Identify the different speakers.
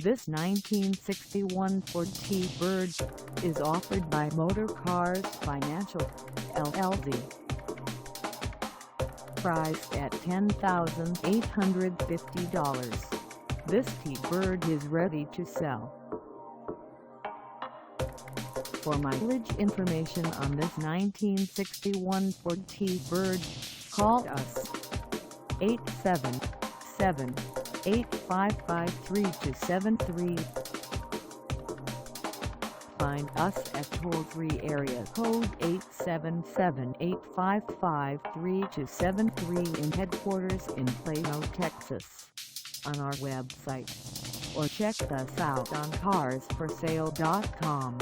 Speaker 1: This 1961 Ford T-Bird is offered by Motorcars Financial, LLC. Priced at $10,850, this T-Bird is ready to sell. For mileage information on this 1961 Ford T-Bird, call us 877-855-3273. Find us at toll-free area code 877-855-3273 in headquarters in Plano, Texas, on our website, or check us out on carsforsale.com.